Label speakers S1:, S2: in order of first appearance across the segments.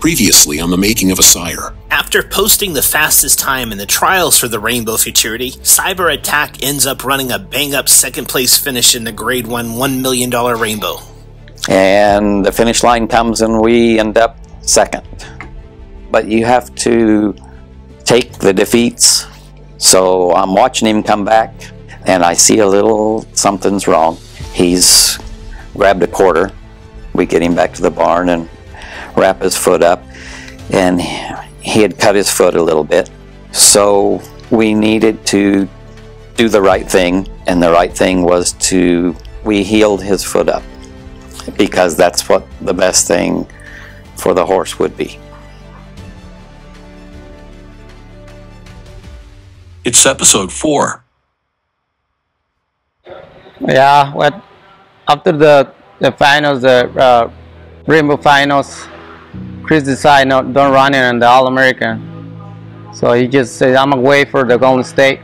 S1: Previously on the making of A Sire.
S2: After posting the fastest time in the trials for the Rainbow Futurity, Cyber Attack ends up running a bang-up second-place finish in the Grade 1 $1 million Rainbow.
S3: And the finish line comes and we end up second. But you have to take the defeats. So I'm watching him come back and I see a little something's wrong. He's grabbed a quarter. We get him back to the barn and wrap his foot up, and he had cut his foot a little bit. So we needed to do the right thing, and the right thing was we healed his foot up, because that's what the best thing for the horse would be.
S1: It's episode 4.
S4: Yeah, well, after the finals, the Rainbow finals, Chris decided don't run it in the All-American. So he just said, I'm away for the Golden State.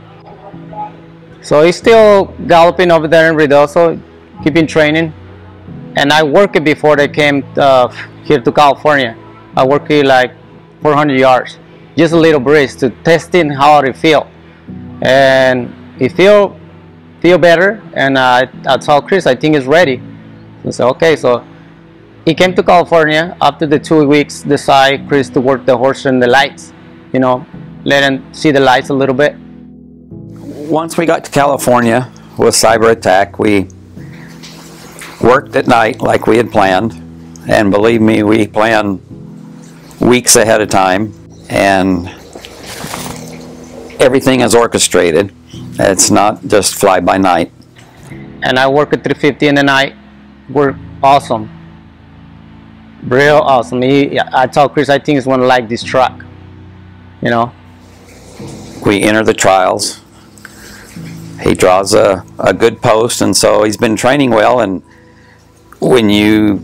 S4: So he's still galloping over there in Ruidoso, keeping training. And I worked it before they came here to California. I worked it like 400 yards, just a little breeze to testing how it feel. And it feel better. And I told Chris, I think it's ready. So I said, okay, so he came to California. After the 2 weeks, decided Chris to work the horse in the lights, you know, let him see the lights a little bit.
S3: Once we got to California with Cyber Attack, we worked at night like we had planned. And believe me, we planned weeks ahead of time. And everything is orchestrated. It's not just fly by night.
S4: And I work at 3:50 in the night. Work awesome. Real awesome. I told Chris, I think he's gonna like this truck, you know.
S3: We enter the trials. He draws a good post, and so he's been training well. And when you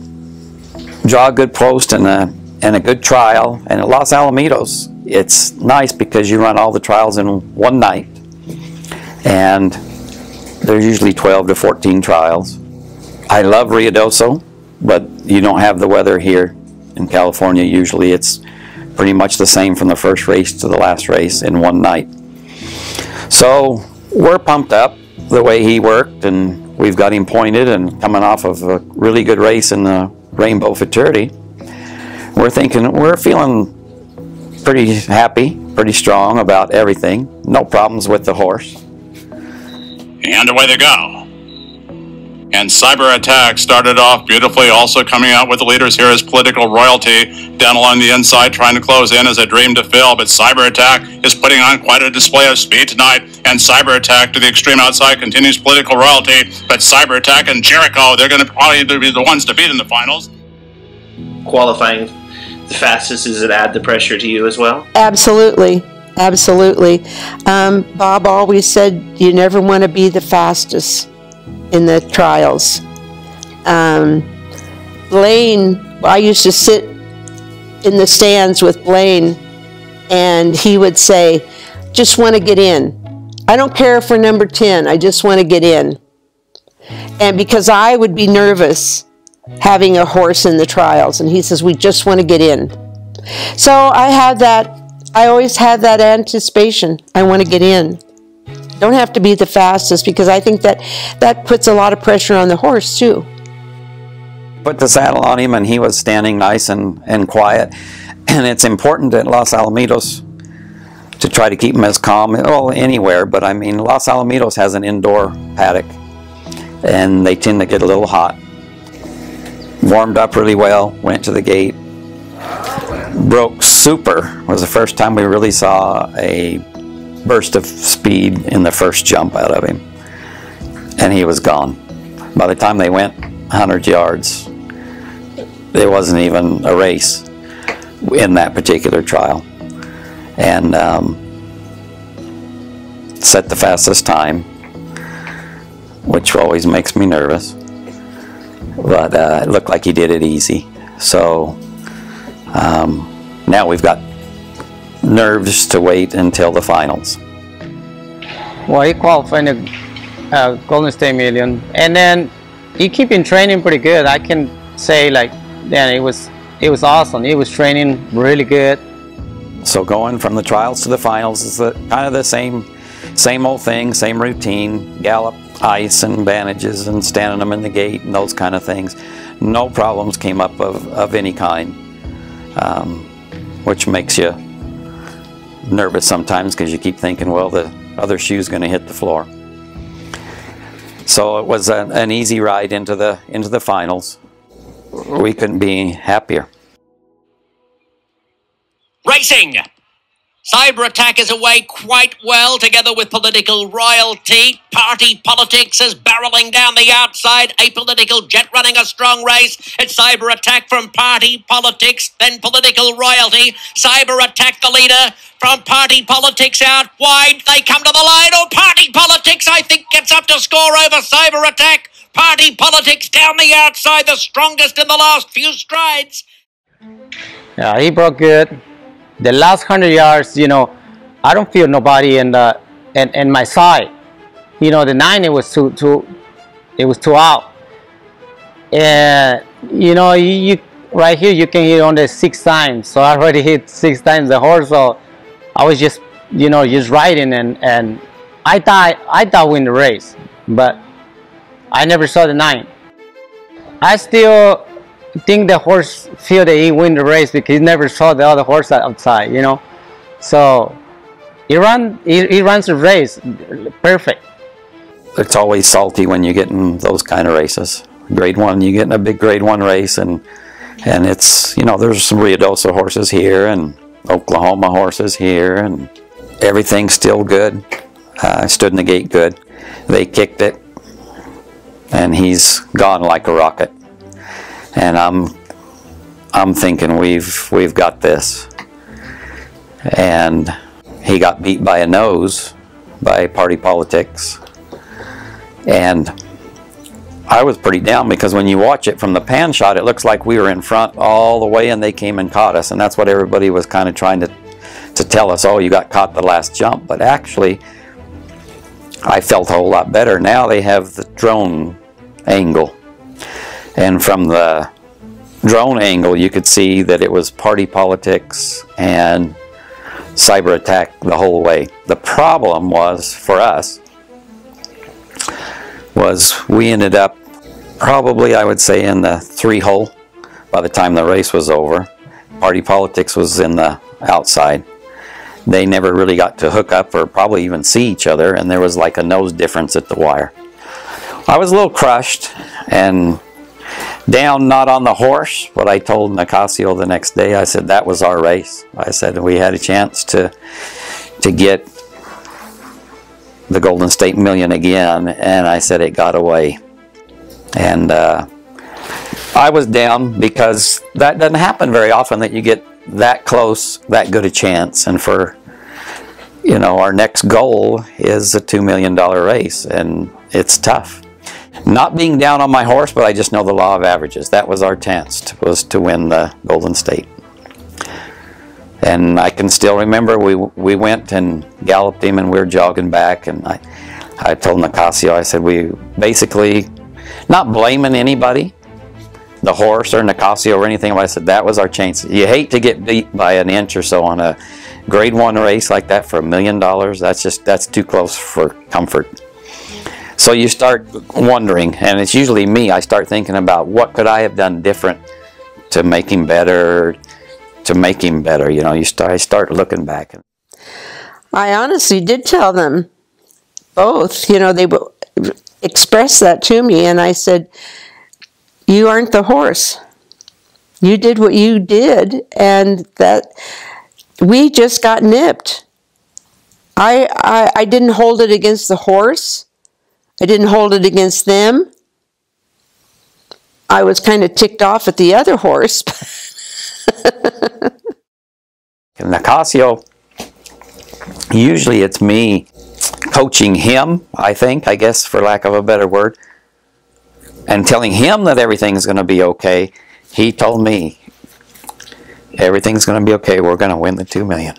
S3: draw a good post and a good trial, and at Los Alamitos, it's nice because you run all the trials in one night, and there's usually 12 to 14 trials. I love Ruidoso, but you don't have the weather here in California. Usually it's pretty much the same from the first race to the last race in one night. So we're pumped up the way he worked, and we've got him pointed and coming off of a really good race in the Rainbow Futurity. We're feeling pretty happy, pretty strong about everything. No problems with the horse.
S5: And away they go. And Cyber Attack started off beautifully, also coming out with the leaders here is Political Royalty down along the inside, trying to close in as a dream to fill. But Cyber Attack is putting on quite a display of speed tonight. And Cyber Attack to the extreme outside continues Political Royalty. But Cyber Attack and Jericho, they're going to probably be the ones to beat in the finals.
S6: Qualifying the fastest, does it add the pressure to you as well?
S7: Absolutely. Absolutely. Bob always said you never want to be the fastest in the trials. Blaine, I used to sit in the stands with Blaine, and he would say, just want to get in. I don't care if we're number 10, I just want to get in. And because I would be nervous having a horse in the trials, and he says, we just want to get in. So I always had that anticipation. I want to get in. Don't have to be the fastest, because I think that puts a lot of pressure on the horse too.
S3: Put the saddle on him and he was standing nice and quiet. And it's important at Los Alamitos to try to keep him as calm, well, anywhere, but I mean, Los Alamitos has an indoor paddock and they tend to get a little hot. Warmed up really well, went to the gate. Broke super. Was the first time we really saw a burst of speed in the first jump out of him, and he was gone. By the time they went 100 yards, there wasn't even a race in that particular trial, and set the fastest time, which always makes me nervous, but it looked like he did it easy. So now we've got nerves to wait until the finals.
S4: Well, he qualified in the Golden State Million, and then he keep in training pretty good. I can say, like, then it was it was awesome. He was training really good.
S3: So going from the trials to the finals is kind of the same old thing, same routine, gallop, ice and bandages and standing them in the gate and those kind of things. No problems came up of any kind, which makes you nervous sometimes because you keep thinking, well, the other shoe's going to hit the floor. So it was an easy ride into the finals. We couldn't be happier.
S8: Racing! Cyber Attack is away quite well, together with political royalty. Party politics is barreling down the outside. Apolitical Jet running a strong race. It's Cyber Attack from party politics, then political royalty. Cyber Attack the leader from party politics out wide. They come to the line. Oh, party politics, I think, gets up to score over Cyber Attack. Party politics down the outside, the strongest in the last few strides.
S4: Yeah, he broke good. The last 100 yards, you know, I don't feel nobody in my side. You know, the 9, it was too out. And you know, you right here you can hit on the 6 times. So I already hit 6 times the horse. So I was just, you know, just riding, and I thought win the race, but I never saw the 9. I still think the horse feel that he win the race because he never saw the other horse outside, you know. So he runs the race perfect.
S3: It's always salty when you get in those kind of races. Grade 1, you get in a big Grade 1 race, and it's, you know, there's some Ruidoso horses here and Oklahoma horses here, and everything's still good. Stood in the gate good. They kicked it, and he's gone like a rocket. And I'm thinking we've got this. And he got beat by a nose by party politics. And I was pretty down because when you watch it from the pan shot, it looks like we were in front all the way and they came and caught us. And that's what everybody was kind of trying to tell us, oh, you got caught the last jump. But actually, I felt a whole lot better. Now they have the drone angle. And from the drone angle, you could see that it was party politics and Cyber Attack the whole way. The problem was, for us, was we ended up probably, I would say, in the 3 hole by the time the race was over. Party politics was in the outside. They never really got to hook up or probably even see each other, and there was like a nose difference at the wire. I was a little crushed and down, not on the horse, but I told Nicasio the next day, I said, that was our race. I said, we had a chance to get the Golden State Million again, and I said it got away. And I was down because that doesn't happen very often, that you get that close, that good a chance. And for, you know, our next goal is a $2 million race, and it's tough. Not being down on my horse, but I just know the law of averages. That was our chance, was to win the Golden State. And I can still remember we went and galloped him, and we were jogging back, and I told Nicasio, I said, we basically, not blaming anybody, the horse or Nicasio or anything, but I said, that was our chance. You hate to get beat by an inch or so on a Grade 1 race like that for $1 million. That's too close for comfort. So you start wondering, and it's usually me, I start thinking about what could I have done different to make him better, you know. I start looking back.
S7: I honestly did tell them both, you know, they expressed that to me, and I said, you aren't the horse. You did what you did, and that we just got nipped. I didn't hold it against the horse. I didn't hold it against them. I was kind of ticked off at the other horse.
S3: Nicasio, usually it's me coaching him, I guess, for lack of a better word, and telling him that everything's going to be okay. He told me, everything's going to be okay, we're going to win the $2 million.